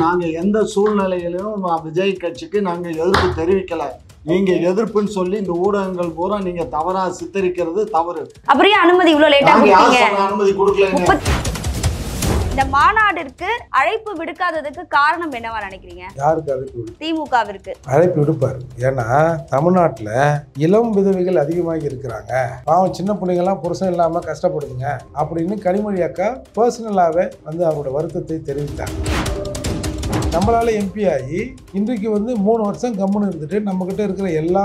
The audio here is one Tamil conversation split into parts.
நாங்க எந்த சூழ்நிலையிலும் விஜய் கட்சிக்கு நாங்க எதிர்ப்பு தெரிவிக்கல. நீங்க எதிர்ப்புன்னு சொல்லி இந்த ஊடகங்கள் பூரா நீங்க தவறா சித்தரிக்கிறது தவறு. அப்படியே அனுமதி இவ்வளவு லேட்டா கொடுத்தீங்க? அனுமதி கொடுக்கல. இந்த மாநாட்டிற்கு அழைப்பு விடுக்காததுக்கு காரணம் என்னவா நினைக்கிறீங்க? யாருக்கு அழைப்பு? திமுகவிற்கு அழைப்பு விடுப்பார். ஏன்னா தமிழ்நாட்டில் இளம் விதவைகள் அதிகமாக இருக்கிறாங்க, பாவம் சின்ன பிள்ளைங்கள்லாம் புருஷன் இல்லாமல் கஷ்டப்படுதுங்க அப்படின்னு கனிமொழி அக்கா பர்சனலாகவே அவரோட வருத்தத்தை தெரிவித்தாங்க. நம்மளால எம்பி ஆகி இன்றைக்கு 3 வருஷம் கம்முன்னு இருந்துட்டு நம்மக்கிட்ட இருக்கிற எல்லா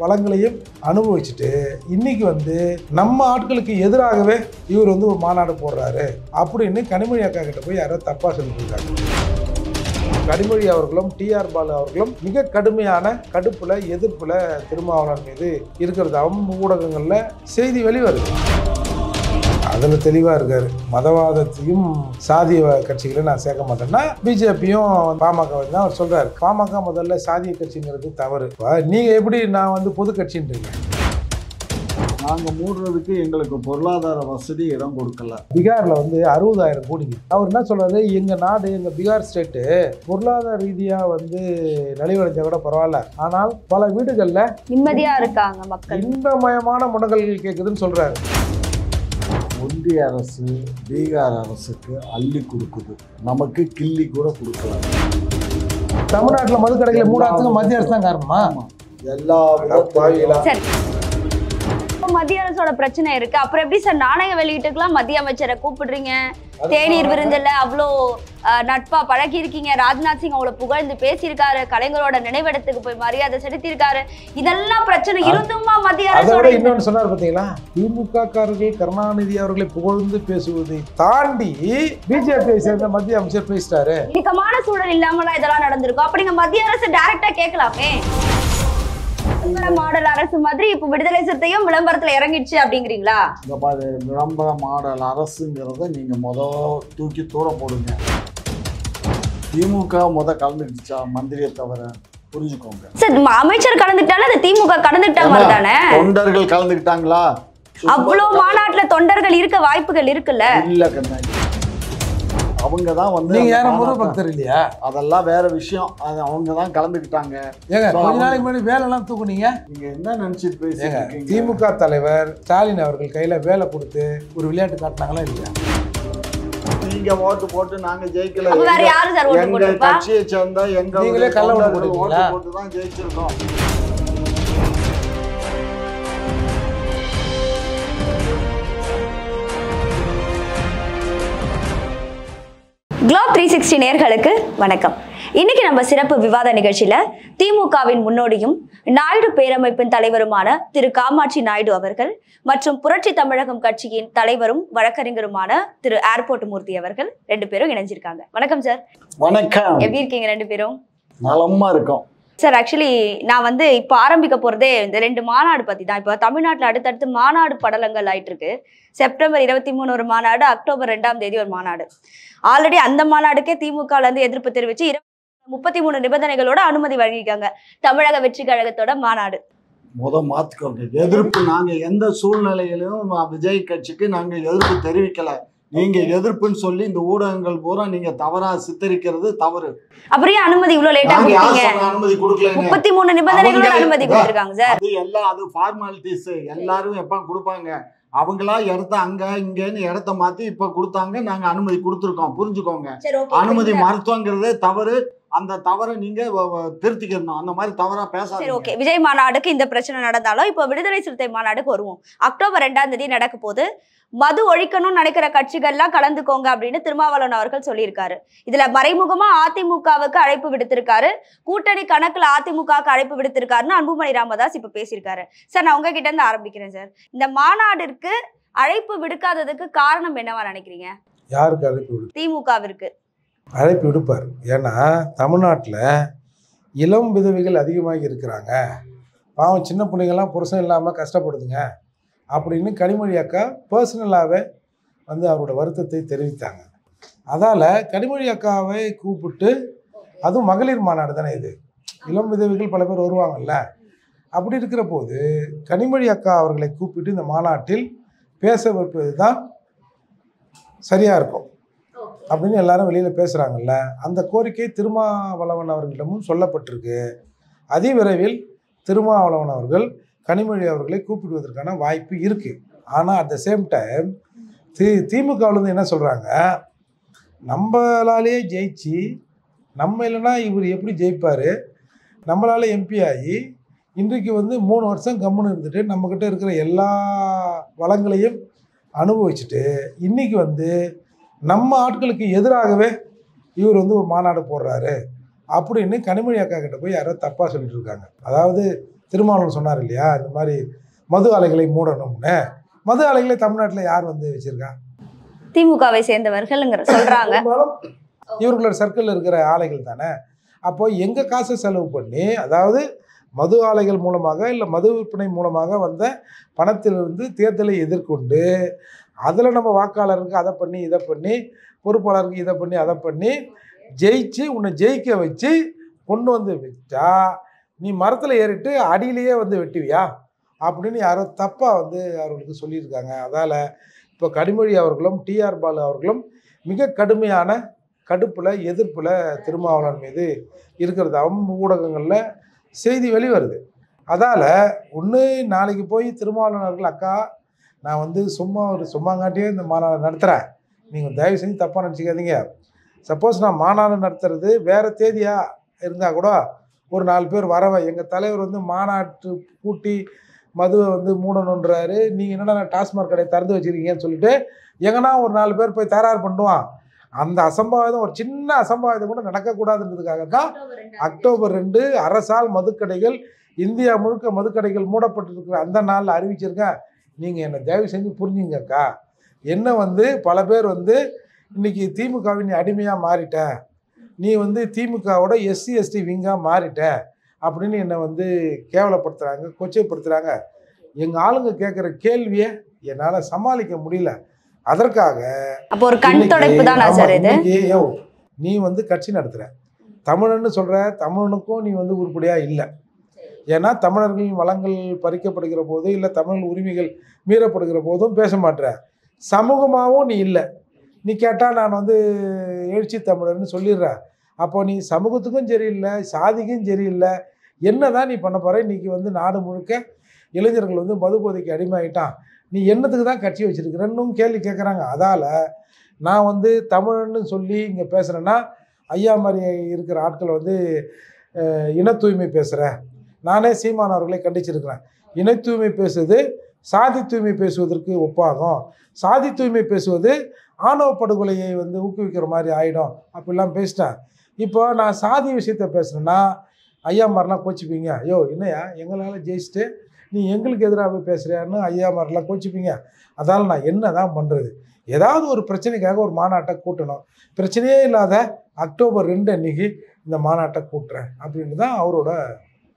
வளங்களையும் அனுபவிச்சுட்டு இன்னைக்கு நம்ம ஆட்களுக்கு எதிராகவே இவர் ஒரு மாநாடு போடுறாரு அப்படின்னு கனிமொழி அக்கா கிட்ட போய் யாரோ தப்பா சொல்லியிருக்காங்க. கனிமொழி அவர்களும் டிஆர் பாலு அவர்களும் மிக கடுமையான கடுப்புல எதிர்ப்புல திருமாவளவன் மீது இருக்கிறதாகவும் ஊடகங்கள்ல செய்தி வெளிவருது. அதில் தெளிவாக இருக்காரு. மதவாதத்தையும் சாதிய கட்சிகளை நான் சேர்க்க மாட்டேன்னா பிஜேபியும் பாமக தான் அவர் சொல்றாரு. பாமக முதல்ல சாதிய கட்சிங்கிறது தவறு. நீங்க எப்படி நான் பொது கட்சின்றீங்க? நாங்க மூடுறதுக்கு எங்களுக்கு பொருளாதார வசதி இடம் கொடுக்கல. பீகார்ல 60,000 கோடிங்க. அவர் என்ன சொல்றாரு, எங்க நாடு எங்க பீகார் ஸ்டேட்டு பொருளாதார ரீதியா நலிவடைஞ்ச கூட பரவாயில்ல, ஆனால் பல வீடுகள்ல நிம்மதியா இருக்காங்க மக்கள், இன்பமயமான முடங்கல்கள் கேட்குதுன்னு சொல்றாரு. ஒன்றிய அரசு பீகார் அரசுக்கு அள்ளி கொடுக்குது, நமக்கு கிள்ளி கூட கொடுக்கல. தமிழ்நாட்டில் மதுக்கடைகளை மூடாதுக்கு மத்திய அரசு தான் காரணமா? எல்லா மத்திய அரசோட பிரச்சனை இருக்கு. அப்புறம் எப்படி சார் நாணய வெளியீட்டுக்கெல்லாம் மத்திய அமைச்சரை கூப்பிடுறீங்க? தேநீர் விருந்துல அவ்வளோ நட்பா பழகி இருக்கீங்க. ராஜ்நாத் சிங் அவ்வளவு புகழ்ந்து பேசியிருக்காரு, கலைஞரோட நினைவிடத்துக்கு போய் மரியாதை செலுத்தியிருக்காரு. இதெல்லாம் பிரச்சனை இருந்துமா மத்திய அரசோட இன்னொன்னு சொன்னார் பாத்தீங்களா, திமுக காரர்கள் கருணாநிதி அவர்களை புகழ்ந்து பேசுவதை தாண்டி பிஜேபியை சேர்ந்த மத்திய அமைச்சர் பேசிட்டாரு. இணக்கமான சூழல் இல்லாமலாம் இதெல்லாம் நடந்திருக்கும். அப்படிங்க மத்திய அரசு டைரக்டா கேட்கலாமே. மாடல் அரசு மாதிரி இப்ப விடுதலை சிறுத்தையும் விளம்பரத்துல இறங்கிடுச்சு அப்படிங்கிறீங்களா? விளம்பர மாடல் அரசுங்கிறத நீங்க தூக்கி தூர போடுங்க. திமுக கலந்துக்கிச்சா மந்திரியை தவிர? புரிஞ்சுக்கோங்க சார், அமைச்சர் கலந்துட்டாலும் அது திமுக கலந்துட்டாங்க மாதிரி தானே? தொண்டர்கள் கலந்துக்கிட்டாங்களா? அவ்வளவு மாநாட்டுல தொண்டர்கள் இருக்க வாய்ப்புகள் இருக்குல்ல? இல்ல கண்ணாடி, அவங்க தான் நீங்க யாரும் முருக பக்தர் இல்லையா? அதெல்லாம் வேற விஷயம். அது அவங்க தான் கலந்துக்கிட்டாங்க. ஏங்க கொஞ்ச நாளைக்கு முன்னாடி வேலைலாம் தூக்குனீங்க. நீங்க என்ன நினைச்சிட்டு பேசுறீங்க? திமுக தலைவர் ஸ்டாலின் அவர்கள் கையில வேலை கொடுத்து ஒரு விளையாட்டு காட்டினாங்களா இல்லையா? நீங்க ஓட்டு போட்டு நாங்க ஜெயிக்கல. வேற யாரு சார் ஓட்டு போட்டுப்பா? கட்சியை சேர்ந்த நீங்களே கள்ள ஓட்டு போட்டு தான் ஜெயிச்சிருக்கோம். குளோப் 360 நேயர்களுக்கு வணக்கம். இன்னைக்கு நம்ம சிறப்பு விவாத நிகழ்ச்சியில திமுகவின் முன்னோடியும் நாயுடு பேரமைப்பின் தலைவருமான திரு காமாட்சி நாயுடு அவர்கள் மற்றும் புரட்சி தமிழகம் கட்சியின் தலைவரும் வழக்கறிஞருமான திரு ஏர்போர்ட் மூர்த்தி அவர்கள் 2 பேரும் இணைஞ்சிருக்காங்க. வணக்கம் சார். வணக்கம். எப்படி இருக்கீங்க 2 பேரும்? நலமா இருக்கும் சார். ஆக்சுவலி நான் இப்போ ஆரம்பிக்க போறதே இந்த 2 மாநாடு பத்தி தான். இப்போ தமிழ்நாட்டில் அடுத்தடுத்து மாநாடு படலங்கள் ஆயிட்டு இருக்கு. செப்டம்பர் 23 ஒரு மாநாடு, அக்டோபர் 2ஆம் தேதி ஒரு மாநாடு. ஆல்ரெடி அந்த மாநாடுக்கே திமுக எதிர்ப்பு தெரிவிச்சு 33 நிபந்தனைகளோட அனுமதி வழங்கியிருக்காங்க. தமிழக வெற்றி கழகத்தோட மாநாடு மாத்துக்கோங்க. எதிர்ப்பு நாங்க எந்த சூழ்நிலையிலும் விஜய் கட்சிக்கு நாங்க எதிர்ப்பு தெரிவிக்கல. நீங்க எதிர்ப்புன்னு சொல்லி இந்த ஊடகங்கள் பூரா நீங்க தவறா சித்தரிக்கிறது தவறு. அப்படியே அனுமதி இவ்வளவு லேட்டா கொடுத்தீங்க? அனுமதி கொடுக்கல. 33 நிபந்தனைகளோட அனுமதி கொடுத்திருக்காங்க சார். அது ஃபார்மாலிட்டிஸ். எல்லாரும் எப்ப கொடுப்பாங்க? அவங்களா இடத்த அங்க இங்கன்னு இடத்த மாத்தி இப்ப கொடுத்தாங்க. நாங்க அனுமதி கொடுத்துருக்கோம். புரிஞ்சுக்கோங்க. அனுமதி மருத்துவங்கிறதே தவறு. அந்த தவறை நீங்க திருத்திக்கணும். அந்த மாதிரி தவறா பேசாதீங்க. ஓகே, விஜய் மாநாடுக்கு இந்த பிரச்சனை நடந்தாலும் இப்போ விடுதலை சிறுத்தை மாநாடுக்கு வருவோம். அக்டோபர் 2ஆம் தேதி நடக்க போது மது ஒழிக்கணும்னு நினைக்கிற கட்சிகள்லாம் கலந்துக்கோங்க அப்படின்னு திருமாவளவன் அவர்கள் சொல்லியிருக்காரு. இதுல மறைமுகமா அதிமுகவுக்கு அழைப்பு விடுத்திருக்காரு. கூட்டணி கணக்குல அதிமுகவுக்கு அழைப்பு விடுத்திருக்காருன்னு அன்புமணி ராமதாஸ் இப்ப பேசியிருக்காரு. சார், நான் உங்ககிட்ட இருந்து ஆரம்பிக்கிறேன் சார். இந்த மாநாட்டிற்கு அழைப்பு விடுக்காததுக்கு காரணம் என்னவா நினைக்கிறீங்க? யாருக்கு அழைப்பு? திமுகவிற்கு அழைப்பு விடுப்பார். ஏன்னா தமிழ்நாட்டில் இளம் விதவைகள் அதிகமாக இருக்கிறாங்க, பாவம் சின்ன பிள்ளைங்கள்லாம் புருஷன் இல்லாமல் கஷ்டப்படுதுங்க அப்படின்னு கனிமொழி அக்கா பர்சனலாகவே அவரோட வருத்தத்தை தெரிவித்தாங்க. அதால் கனிமொழி அக்காவை கூப்பிட்டு, அதுவும் மகளிர் மாநாடு தானே இது, இளம் விதவைகள் பல பேர் வருவாங்கல்ல, அப்படி இருக்கிற போது கனிமொழி அக்கா அவர்களை கூப்பிட்டு இந்த மாநாட்டில் பேச வைப்பது தான் சரியாக இருக்கும். அப்படின்னு எல்லாரும் வெளியில் பேசுகிறாங்கல்ல, அந்த கோரிக்கை திருமாவளவன் அவர்களிடமும் சொல்லப்பட்டிருக்கு. அதிவிரைவில் திருமாவளவன் அவர்கள் கனிமொழி அவர்களை கூப்பிடுவதற்கான வாய்ப்பு இருக்குது. ஆனால் அட் த சேம் டைம் திமுகவிலேருந்து என்ன சொல்கிறாங்க, நம்மளாலேயே ஜெயிச்சு நம்ம இல்லைன்னா இவர் எப்படி ஜெயிப்பார், நம்மளால் எம்பி ஆகி இன்றைக்கு 3 வருஷம் கம்முன்னு இருந்துட்டு நம்மக்கிட்ட இருக்கிற எல்லா வளங்களையும் அனுபவிச்சுட்டு இன்றைக்கி நம்ம ஆட்களுக்கு எதிராகவே இவர் ஒரு மாநாடு போடுறாரு அப்படின்னு கனிமொழி அக்கா கிட்ட போய் யாரோ தப்பாக சொல்லிட்டு இருக்காங்க. அதாவது திருமாவளவன் சொன்னார் இல்லையா, இந்த மாதிரி மது ஆலைகளை மூடணும்னு. மது ஆலைகளை தமிழ்நாட்டில் யார் வச்சிருக்கா? திமுகவை சேர்ந்தவர்கள் சொல்றாங்க. இவர்களோட சர்க்கிளில் இருக்கிற ஆலைகள் தானே. அப்போ எங்கள் காசை செலவு பண்ணி, அதாவது மது ஆலைகள் மூலமாக இல்லை மது விற்பனை மூலமாக வந்த பணத்திலிருந்து தேர்தலை எதிர்கொண்டு அதில் நம்ம வாக்காளருக்கு அதை பண்ணி இதை பண்ணி, பொறுப்பாளருக்கு இதை பண்ணி அதை பண்ணி ஜெயிச்சு உன்னை ஜெயிக்க வச்சு கொண்டு வச்சா நீ மரத்தில் ஏறிட்டு அடியிலேயே வெட்டுவியா அப்படின்னு யாரோ தப்பாக அவர்களுக்கு சொல்லியிருக்காங்க. அதால் இப்போ கனிமொழி அவர்களும் டிஆர் பாலு அவர்களும் மிக கடுமையான கடுப்பில் எதிர்ப்பில் திருமாவளவன் மீது இருக்கிறதாகவும் ஊடகங்களில் செய்தி வெளிவருது. அதால் ஒன்று நாளைக்கு போய் திருமாவளவன் அவர்கள், அக்கா நான் சும்மாங்காட்டியே இந்த மாநாடு நடத்துகிறேன், நீங்கள் தயவு செஞ்சு தப்பாக நினச்சிக்காதீங்க. சப்போஸ் நான் மாநாடு நடத்துறது வேறு தேதியாக இருந்தால் கூட ஒரு 4 பேர் வரவேன். எங்கள் தலைவர் மாநாட்டு கூட்டி மதுவை மூடணுன்றாரு, நீங்கள் என்னடா டாஸ்மாக் கடையை திறந்து வச்சுருக்கீங்கன்னு சொல்லிட்டு எங்கன்னா ஒரு 4 பேர் போய் தயார் பண்ணுவான். அந்த அசம்பாவிதம், ஒரு சின்ன அசம்பாவிதம் கூட நடக்கக்கூடாதுன்றதுக்காக தான் அக்டோபர் 2 அரசால் மதுக்கடைகள் இந்தியா முழுக்க மதுக்கடைகள் மூடப்பட்டிருக்கிற அந்த நாளில் அறிவிச்சிருக்கேன். நீங்கள் என்னை தயவு செஞ்சு புரிஞ்சுங்கக்கா. என்ன பல பேர் இன்றைக்கி திமுகவின் அடிமையாக மாறிட்ட, நீ திமுகவோட எஸ்சி எஸ்டி விங்காக மாறிட்ட அப்படின்னு என்னை கேவலப்படுத்துகிறாங்க, கொச்சைப்படுத்துகிறாங்க. எங்கள் ஆளுங்க கேட்குற கேள்வியை என்னால் சமாளிக்க முடியல. அதற்காக அப்போ ஒரு கண் துடைப்பு தான் சார் இது. நீ கட்சி நடத்துகிற தமிழன்னு சொல்கிற, தமிழனுக்கும் நீ உருப்படியாக இல்லை. ஏன்னா தமிழர்களின் வளங்கள் பறிக்கப்படுகிற போது இல்லை தமிழ் உரிமைகள் மீறப்படுகிற போதும் பேச மாட்டேற. சமூகமாகவும் நீ இல்லை. நீ கேட்டால் நான் எழுச்சி தமிழர்னு சொல்லிடுறேன். அப்போ நீ சமூகத்துக்கும் சரியில்லை, சாதிக்கும் சரியில்லை. என்ன தான் நீ பண்ண போகிற? இன்றைக்கி நாடு முழுக்க இளைஞர்கள் மது போதைக்கு அடிமையாகிட்டான். நீ என்னத்துக்கு தான் கட்சி வச்சுருக்கிறன்னும் கேள்வி கேட்குறாங்க. அதால் நான் தமிழன்னு சொல்லி இங்கே பேசுகிறேன்னா, ஐயா மாதிரி இருக்கிற ஆட்கள் இன தூய்மை பேசுகிறேன். நானே சீமான் அவர்களை கண்டிச்சிருக்கிறேன். இன தூய்மை பேசுவது சாதி தூய்மை பேசுவதற்கு ஒப்பாகும். சாதி தூய்மை பேசுவது ஆணவ படுகொலையை ஊக்குவிக்கிற மாதிரி ஆகிடும் அப்படிலாம் பேசிட்டேன். இப்போ நான் சாதி விஷயத்த பேசுகிறேன்னா ஐயா மாதிரிலாம் கோச்சிப்பீங்க. ஐயோ என்னையா எங்களால் ஜெயிச்சுட்டு நீ எங்களுக்கு எதிராக போய் பேசுகிறியான்னு ஐயா மாதிரிலாம் கோச்சிப்பீங்க. அதால் நான் என்ன தான் பண்ணுறது? ஏதாவது ஒரு பிரச்சனைக்காக ஒரு மாநாட்டை கூட்டணும். பிரச்சனையே இல்லாத அக்டோபர் 2 அன்னைக்கு இந்த மாநாட்டை கூட்டுறேன் அப்படின்னு தான் அவரோட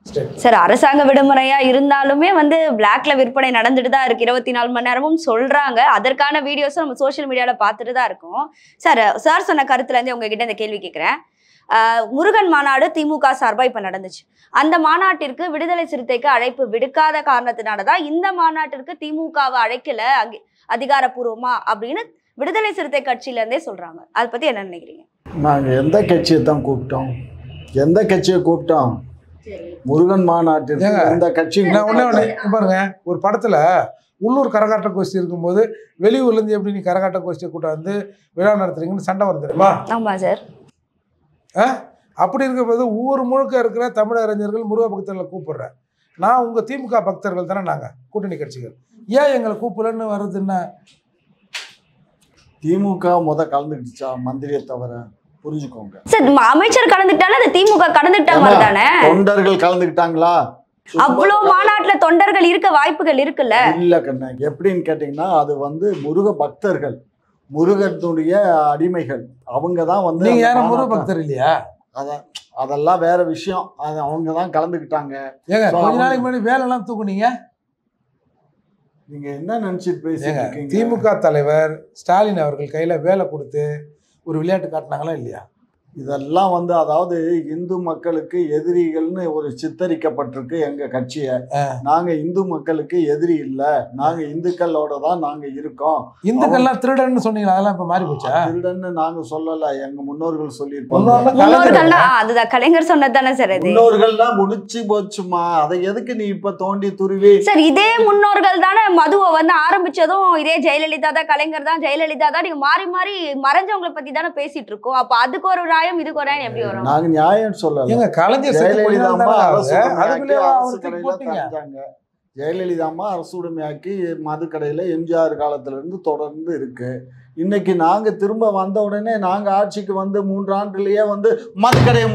ஸ்டேட். சார், அரசாங்க விடுமுறையா இருந்தாலுமே பிளாக்ல விற்பனை நடந்துட்டு தான் இருக்கு. 24 மணி நேரமும் சொல்றாங்க. அதற்கான வீடியோஸும் நம்ம சோஷியல் மீடியால பார்த்துட்டு தான் இருக்கோம். சார் சொன்ன கருத்துல இருந்து உங்ககிட்ட இந்த கேள்வி கேட்கிறேன். முருகன் மாநாடு திமுக சார்பா இப்ப நடந்துச்சு. அந்த மாநாட்டிற்கு விடுதலை சிறுத்தைக்கு அழைப்பு விடுக்காத காரணத்தினாலதான் இந்த மாநாட்டிற்கு திமுகவை அழைக்கல அதிகாரப்பூர்வமா அப்படின்னு விடுதலை சிறுத்தை கட்சியில இருந்தே சொல்றாங்க. அதை பத்தி என்ன நினைக்கிறீங்க? நாங்க எந்த கட்சியை தான் கூப்பிட்டோம்? எந்த கட்சியை கூப்பிட்டோம்? முருகன் மாநாட்டிற்கு எந்த கட்சி? பாருங்க, ஒரு படத்துல உள்ளூர் கரகாட்ட கோஷ்டி இருக்கும்போது வெளியூர்ல இருந்து எப்படி நீ கரகாட்ட கோஷ்டியை கூட்ட விழா நடத்துறீங்கன்னு சண்டை வருது தெரியுமா? ஆமா சார். அப்படி இருக்கும்போது ஊர் முழுக்க இருக்கிற தமிழ் அறிஞர்கள் முருக பக்தர்களை கூப்பிடுறேன். நான் உங்கள் திமுக பக்தர்கள் தானே, நாங்கள் கூட்டணி கட்சிகள், ஏன் எங்களை கூப்பிடலன்னு வருதுன்னா? திமுக கலந்துக்கிடுச்சா மந்திரியை தவிர? புரிஞ்சுக்கோங்க சார், அமைச்சர் கலந்துட்டாலும் அது திமுக கலந்துட்டாங்க தானே. தொண்டர்கள் கலந்துக்கிட்டாங்களா? அவ்வளவு மாநாட்டுல தொண்டர்கள் இருக்க வாய்ப்புகள் இருக்குல்ல? இல்ல கண்ணா, எப்படின்னு கேட்டீங்கன்னா அது முருக பக்தர்கள், முருகனுடைய அடிமைகள். அவங்க தான் நீங்க யாரும் முருக பக்தர் இல்லையா? அதெல்லாம் வேற விஷயம். அது அவங்க தான் கலந்துக்கிட்டாங்க. கொஞ்ச நாளைக்கு முன்னாடி வேலைலாம் தூக்குனீங்க. நீங்க என்ன நினைச்சிட்டு பேசுறீங்க? திமுக தலைவர் ஸ்டாலின் அவர்கள் கையில வேலை கொடுத்து ஒரு விளையாட்டு காட்டினாங்களா இல்லையா? இதெல்லாம் வந்து அதாவது இந்து மக்களுக்கு எதிரிகள்னு ஒரு சித்தரிக்கப்பட்டிருக்கு எங்க கட்சியை. நாங்க இந்து மக்களுக்கு எதிரி இல்ல, நாங்க இந்துக்களோட தான் நாங்க இருக்கோம். இந்துக்கள்லாம் திருடன்னு சொன்னீங்களா? அதெல்லாம் இப்ப மாறி போச்சா? திருடன்னு நாங்க சொல்லல, எங்க முன்னோர்கள் சொல்லியிருப்பாங்க. அதுதான் கலைஞர் சொன்னதானே சார். முன்னோர்கள்லாம் முடிச்சு போச்சுமா, அதை எதுக்கு நீ இப்ப தோண்டி துருவி? சார் இதே முன்னோர்கள் தானே மதுவை வந்து ஆரம்பிச்சதும் இதே ஜெயலலிதா தான், கலைஞர் தான், ஜெயலலிதா தான், நீங்க மாறி மாறி மறைஞ்சவங்களை பத்தி தானே பேசிட்டு இருக்கோம். அப்ப அதுக்கு ஒரு நியாயம் இதுக்கு ஒரு நியாயம் எப்படி வரும்? நாங்க நியாயம் சொல்லல. கலைஞர் ஜெயலலிதா அம்மா அரசு உடைமையாக்கி மது கடையில எம்ஜிஆர் காலத்துல இருந்து தொடர்ந்து இருக்கு. இன்னைக்கு நாங்க திரும்ப வந்த உடனே நாங்க ஆட்சிக்கு வந்து 3 ஆண்டுலயே வந்து மதுக்கடையை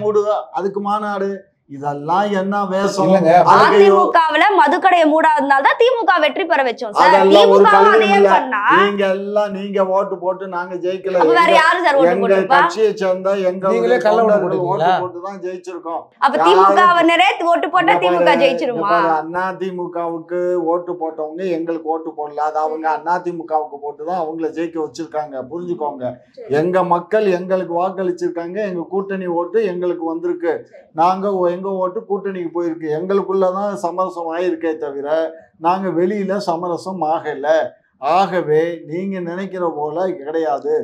மூடு அதுக்கு மாநாடு, இதெல்லாம் என்ன வேஷம்? அதிமுகவுல மதுக்கடையை மூடாதனால தான் திமுக வெற்றி பெற வச்சோம் சார். அதெல்லாம் ஒரு கல்வியும் இல்ல. நீங்க ஓட்டு போட்டு நாங்க ஜெயிக்கல. வேற யாரு சார் ஓட்டு போட்டு? எங்க கட்சியை சேர்ந்த எங்க ஓட்டு போட்டு தான் ஜெயிச்சிருக்கோம். அப்ப திமுக நிறைய ஓட்டு போட்டா திமுக ஜெயிச்சிருமா? அண்ணா திமுகவுக்கு ஓட்டு போட்டவங்க எங்களுக்கு ஓட்டு போடல, அது அவங்க அண்ணா திமுகவுக்கு போட்டுதான் அவங்கள ஜெயிக்க வச்சிருக்காங்க. புரிஞ்சுக்கோங்க, எங்க மக்கள் எங்களுக்கு வாக்களிச்சிருக்காங்க, எங்க கூட்டணி ஓட்டு எங்களுக்கு வந்திருக்கு. நாங்க எங்க ஓட்டு கூட்டணிக்கு போயிருக்கு. எங்களுக்குள்ளதான் சமரசம் ஆயிருக்கே தவிர நாங்க வெளியில சமரசம் ஆகல. ஆகவே நீங்க நினைக்கிற போல கிடையாது.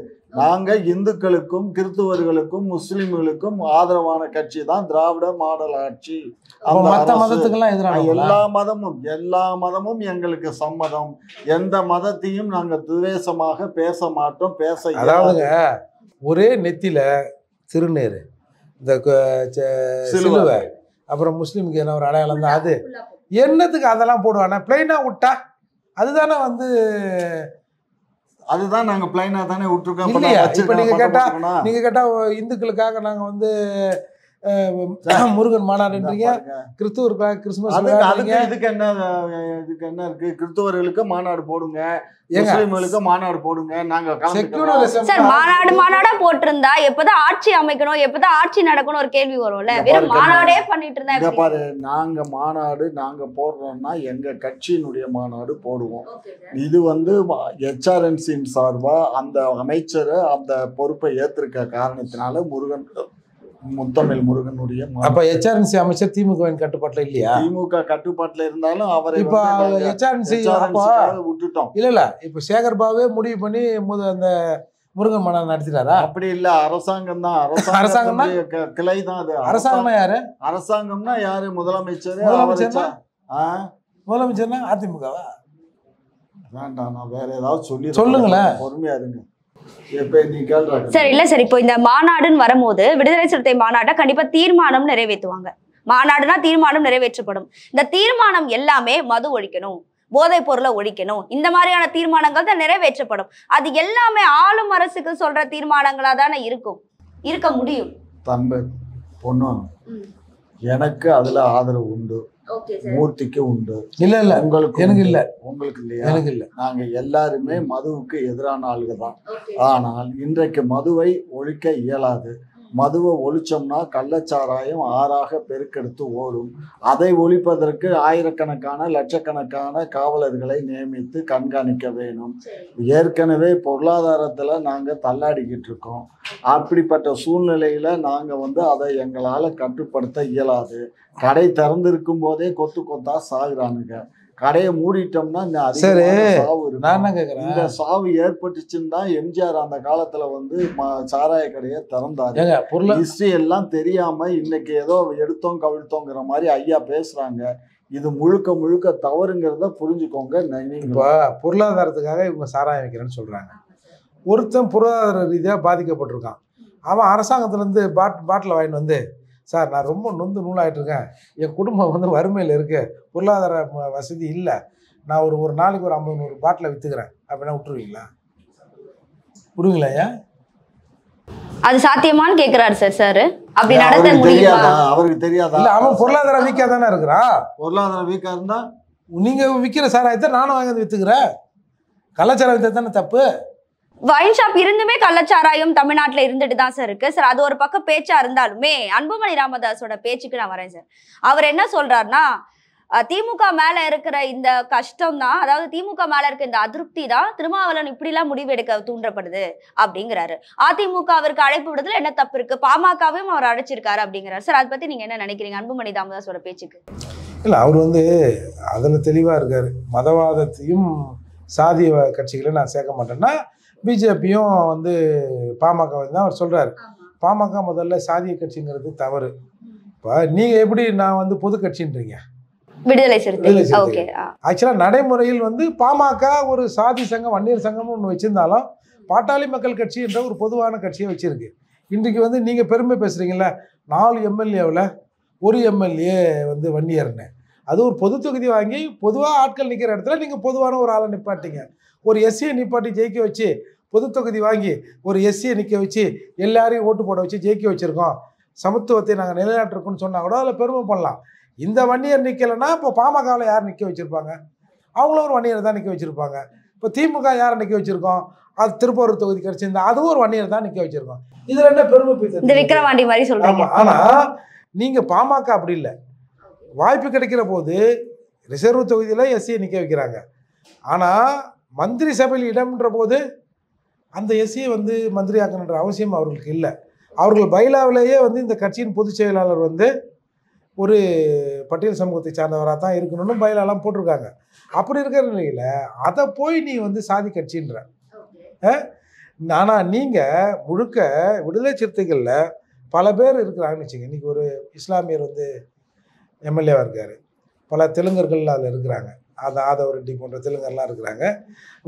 நாங்க இந்துக்களுக்கும் கிறிஸ்துவர்களுக்கும் முஸ்லிம்களுக்கும் ஆதரவான கட்சி தான் திராவிட மாடல் ஆட்சி. எல்லா மதமும் எங்களுக்கு சம்மதம். எந்த மதத்தையும் நாங்க துவேஷமாக பேச மாட்டோம், பேச. அதாவதுங்க ஒரே நெத்தில திருநீர், இந்த சிலுவை, அப்புறம் முஸ்லீமுக்கு என்ன ஒரு அடையாளம் தான், அது என்னத்துக்கு அதெல்லாம் போடுவானா? பிளைனா விட்டா அதுதானே வந்து, அதுதான் நாங்க பிளைனா தானே விட்டுருக்கோம். இப்ப நீங்க கேட்டா இந்துக்களுக்காக நாங்க வந்து முருகன் மாநாடுன்றீங்க, கிறிஸ்துவருக்காக கிறிஸ்துமஸ். இதுக்கு என்ன இருக்கு? கிறிஸ்துவர்களுக்கு மாநாடு போடுங்க, முஸ்லிம்களுக்கு மாநாடு போடுங்க. நாங்க மாநாடா போட்டிருந்தா எப்பதான் ஆட்சி அமைக்கணும், எப்பதான் ஆட்சி நடக்கணும் ஒரு கேள்வி வரும்ல. வெறும் மாநாடே பண்ணிட்டு இருந்தா பாரு. நாங்க மாநாடு நாங்க போடுறோம்னா எங்க கட்சியினுடைய மாநாடு போடுவோம். இது வந்து HRNC சார்பா அந்த அமைச்சர் அந்த பொறுப்பை ஏற்றிருக்க காரணத்தினால முத்தமிழ் முருகனுடைய. அப்ப HRNC அமைச்சர் திமுகவின் கட்டுப்பாட்டுல இல்லையா? திமுக கட்டுப்பாட்டுல இருந்தாலும் அவரை இப்ப HRNC விட்டுட்டோம். இல்ல இப்ப சேகர் பாபுவே முடிவு பண்ணி அந்த முருகன் மாநாடு நடத்திட்டாரா? அப்படி இல்ல, அரசாங்கம் தான். அரசாங்கம் கிளை தான் அது. அரசாங்கம்னா யாரு? அரசாங்கம்னா யாரு? முதலமைச்சர். முதலமைச்சர்னா அதிமுகவா? வேண்டாம், நான் வேற ஏதாவது சொல்லுங்களேன், பொறுமையா இருங்க. சரி இல்ல சார், இப்போ இந்த மாநாடுன்னு வரும்போது விடுதலை சிறுத்தை மாநாட்டை கண்டிப்பா தீர்மானம் நிறைவேற்றுவாங்க. மாநாடுனா தீர்மானம் நிறைவேற்றப்படும். இந்த தீர்மானம் எல்லாமே மது ஒழிக்கணும், போதைப் பொருளை ஒழிக்கணும், இந்த மாதிரியான தீர்மானங்கள் தான் நிறைவேற்றப்படும். அது எல்லாமே ஆளும் அரசுக்கு சொல்ற தீர்மானங்களா தானே இருக்க முடியும். தம்பி பொண்ணு, எனக்கு அதுல ஆதரவு உண்டு, மூர்த்திக்கு உண்டு. இல்ல உங்களுக்கு எனக்கு இல்ல. உங்களுக்கு இல்லையா? எனக்கு இல்ல. நாங்க எல்லாருமே மதுவுக்கு எதிரான ஆளுக தான். ஆனால் இன்றைக்கு மதுவை ஒழிக்க இயலாது. மதுவை ஒழிச்சோம்னா கள்ளச்சாராயம் ஆறாக பெருக்கெடுத்து ஓடும். அதை ஒழிப்பதற்கு ஆயிரக்கணக்கான லட்சக்கணக்கான காவலர்களை நியமித்து கண்காணிக்க வேணும். ஏற்கனவே பொருளாதாரத்துல நாங்க தள்ளாடிக்கிட்டு இருக்கோம். அப்படிப்பட்ட சூழ்நிலையில நாங்க வந்து அதை எங்களால கட்டுப்படுத்த இயலாது. கடை திறந்திருக்கும் போதே கொத்து கொத்தா சாகுறானுங்க. கடையை மூடிட்டோம்னா இந்த சாவு ஏற்பட்டுச்சுன்னு தான் எம்ஜிஆர் அந்த காலத்துல வந்து சாராய கடையை திறந்தாரு. ஹிஸ்டரி எல்லாம் தெரியாம இன்னைக்கு ஏதோ எடுத்தோம் கவிழ்த்தோங்கிற மாதிரி ஐயா பேசுறாங்க. இது முழுக்க முழுக்க தவறுங்கிறத புரிஞ்சுக்கோங்க. இப்போ பொருளாதாரத்துக்காக இவங்க சாராயம் வைக்கிறேன்னு சொல்றாங்க. ஒருத்தன் பொருளாதார ரீதியாக பாதிக்கப்பட்டிருக்கான். அவன் அரசாங்கத்திலேருந்து பாட்டில் வாங்கிட்டு வந்து, சார் நான் ரொம்ப நொந்து நூலாகிட்டு இருக்கேன், என் குடும்பம் வந்து வறுமையில் இருக்கு, பொருளாதார வசதி இல்லை, நான் ஒரு நாளைக்கு ஒரு 50-100 பாட்டிலை விற்றுக்கிறேன் அப்படின்னா விட்டுருவீங்களா? விடுவீங்களா? ஏன் அது சாத்தியமான்னு கேட்கிறாரு சார். அப்படி நடத்த முடியுமா? அவருக்கு தெரியாதா? இல்ல, அவன் பொருளாதார வீக்கா தானே இருக்கிறான். பொருளாதார வீக்கா இருந்தா நீங்க விற்கிற சாராயத்தை நானும் வாங்கி விற்றுக்கிறேன். கலாச்சாரம் வித்தா தானே தப்பு. வைன் ஷாப் இருந்துமே கள்ளச்சாராயம் தமிழ்நாட்டுல இருந்துட்டு தான் சார் இருக்கு சார். அது ஒரு பக்கம் பேச்சா இருந்தாலுமே அன்புமணி ராமதாஸோட பேச்சுக்கு நான் வரேன் சார். அவர் என்ன சொல்றாருன்னா, திமுக மேல இருக்கிற இந்த கஷ்டம் தான், அதாவது திமுக மேல இருக்க இந்த அதிருப்தி தான் திருமாவளவன் இப்படி எல்லாம் முடிவு எடுக்க தூண்டப்படுது அப்படிங்கிறாரு. அதிமுகவிற்கு அழைப்பு விடுதல என்ன தப்பு இருக்கு, பாமகவையும் அவர் அழைச்சிருக்காரு அப்படிங்கிறாரு. சார் அதை பத்தி நீங்க என்ன நினைக்கிறீங்க அன்புமணி ராமதாஸோட பேச்சுக்கு? இல்லை, அவர் அதில் தெளிவாக இருக்கார். மதவாதத்தையும் சாதிய கட்சிகளை நான் சேர்க்க மாட்டேன்னா பிஜேபியும் பாமக தான் அவர் சொல்கிறார். பாமக முதல்ல சாதிய கட்சிங்கிறது தவறு. இப்போ நீங்கள் எப்படி நான் பொது கட்சின்றீங்க? விடுதலை சிறுத்தை ஆக்சுவலாக நடைமுறையில் பாமக ஒரு சாதி சங்கம், வன்னியர் சங்கம் ஒன்று வச்சிருந்தாலும் பாட்டாளி மக்கள் கட்சி என்ற ஒரு பொதுவான கட்சியை வச்சிருக்கு. இன்றைக்கு நீங்கள் பெருமை பேசுகிறீங்களா, 4 எம்எல்ஏவில் 1 எம்எல்ஏ வன்னியர்னு. அது ஒரு பொது தொகுதி வாங்கி பொதுவாக ஆட்கள் நிற்கிற இடத்துல நீங்கள் பொதுவான ஒரு ஆளை நிப்பாட்டிங்க. ஒரு எஸ்சியை நிப்பாட்டி ஜெயிக்க வச்சு, பொது தொகுதி வாங்கி ஒரு எஸ்சியை நிற்க வச்சு எல்லாரையும் ஓட்டு போட வச்சு ஜெயிக்க வச்சுருக்கோம், சமத்துவத்தை நாங்கள் நிலைநாட்டிருக்கோம்னு சொன்னால் கூட அதில் பெருமை பண்ணலாம். இந்த வன்னியர் நிற்கலைன்னா இப்போ பாமகவில் யார் நிற்க வச்சுருப்பாங்க? அவங்களும் ஒரு வன்னியர் தான் நிற்க வச்சுருப்பாங்க. இப்போ திமுக யாரை நிற்க வச்சுருக்கோம்? அது திருப்பூர் தொகுதி கிடச்சிருந்தா அதுவும் ஒரு வன்னியர் தான் நிற்க வச்சுருக்கோம். இதில் என்ன பெருமை இந்த விக்ரவாண்டி மாதிரி சொல்கிறாங்க. ஆனால் நீங்கள் பாமக அப்படி இல்லை. வாய்ப்பு கிடைக்கிற போது ரிசர்வ் தொகுதியில் எஸ்சியை நிற்க வைக்கிறாங்க. ஆனால் மந்திரி சபையில் இடம்ன்ற போது அந்த எஸ்சியை மந்திரி ஆக்கணுன்ற அவசியம் அவர்களுக்கு இல்லை. அவர்கள் பைலாவிலேயே இந்த கட்சியின் பொதுச் செயலாளர் ஒரு பட்டியல் சமூகத்தை சார்ந்தவராக தான் இருக்கணும்னு பைலாலாம் போட்டிருக்காங்க. அப்படி இருக்கிற நிலையில் அதை போய் நீ சாதி கட்சின்ற. ஆனால் நீங்கள் முழுக்க விடுதலை சிறுத்தைகளில் பல பேர் இருக்கிறாங்கன்னு வச்சுங்க. இன்றைக்கி ஒரு இஸ்லாமியர் எம்எல்ஏவாக இருக்கார். பல தெலுங்கர்கள் அதில் இருக்கிறாங்க. ஆதவ ரெட்டி போன்ற தெலுங்கர்லாம் இருக்கிறாங்க.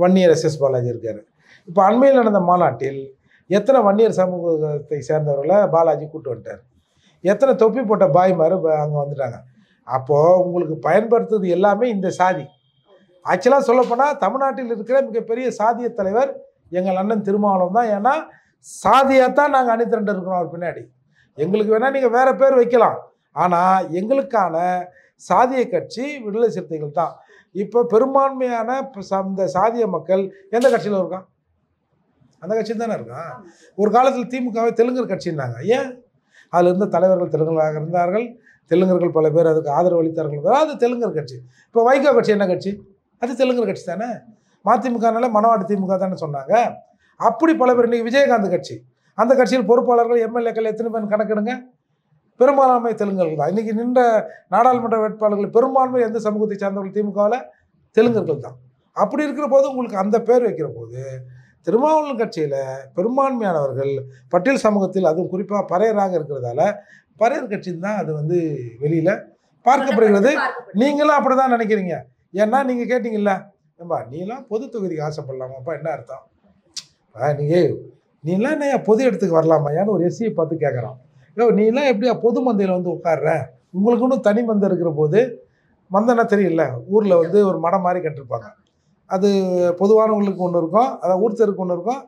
வன்னியர் எஸ்எஸ் பாலாஜி இருக்கார். இப்போ அண்மையில் நடந்த மாநாட்டில் எத்தனை வன்னியர் சமூகத்தை சேர்ந்தவர்களை பாலாஜி கூப்பிட்டு வந்துட்டார். எத்தனை தொப்பி போட்ட பாய்மார் அங்கே வந்துட்டாங்க. அப்போது உங்களுக்கு பயன்படுத்துறது எல்லாமே இந்த சாதி. ஆக்சுவலாக சொல்லப்போனால் தமிழ்நாட்டில் இருக்கிற மிகப்பெரிய சாதிய தலைவர் எங்கள் அண்ணன் திருமாவளவன் தான். ஏன்னா சாதியாகத்தான் நாங்கள் அணிதிரண்டு இருக்கிறோம் அவர் பின்னாடி. எங்களுக்கு வேணால் நீங்கள் வேறு பேர் வைக்கலாம், ஆனால் எங்களுக்கான சாதிய கட்சி விடுதலை சிறுத்தைகள் தான். இப்போ பெரும்பான்மையான இந்த சாதிய மக்கள் எந்த கட்சியில் இருக்கான்? அந்த கட்சியில் தானே இருக்கான். ஒரு காலத்தில் திமுகவை தெலுங்கர் கட்சின்னாங்க. ஏன்? அதில் இருந்த தலைவர்கள் தெலுங்கர்களாக இருந்தார்கள். தெலுங்கர்கள் பல பேர் அதுக்கு ஆதரவு அளித்தார்கள். அது தெலுங்கர் கட்சி. இப்போ வைகோ கட்சி என்ன கட்சி? அது தெலுங்கர் கட்சி தானே. மதிமுகனால மனவாடி திமுக தானே சொன்னாங்க. அப்படி பல பேர். இன்றைக்கி விஜயகாந்த் கட்சி, அந்த கட்சியில் பொறுப்பாளர்கள் எம்எல்ஏக்கள் எத்தனை பேர் கணக்கெடுங்க? பெரும்பான்மை தெலுங்கர்கள் தான். இன்றைக்கி நின்ற நாடாளுமன்ற வேட்பாளர்கள் பெரும்பான்மை எந்த சமூகத்தை சார்ந்தவர்கள் திமுகவில்? தெலுங்கர்கள் தான். அப்படி இருக்கிற போது உங்களுக்கு அந்த பேர் வைக்கிற போது திருமாவளவன் கட்சியில் பெரும்பான்மையானவர்கள் பட்டியல் சமூகத்தில், அதுவும் குறிப்பாக பறையராக இருக்கிறதால பறையர் கட்சின்னு தான் அது வெளியில் பார்க்கப்படுகிறது. நீங்களும் அப்படி தான் நினைக்கிறீங்க. ஏன்னா நீங்கள் கேட்டிங்கல்ல, ஏம்பா நீலாம் பொது தொகுதிக்கு ஆசைப்படலாமாப்பா, என்ன அர்த்தம்? நீலாம் என்ன பொது இடத்துக்கு வரலாமாயான்னு ஒரு எஸ்சியை பார்த்து கேட்குறான். நீலாம் எப்படியா பொது மந்தையில் உட்கார்ற? உங்களுக்கு ஒன்றும் தனி மந்தை இருக்கிற போது, மந்தைன்னா தெரியல, ஊரில் ஒரு மடம் மாதிரி கட்டிருப்பாங்க. அது பொதுவானவங்களுக்கு ஒன்று இருக்கும், அதாவது ஊர் தெருக்கு ஒன்று இருக்கும்,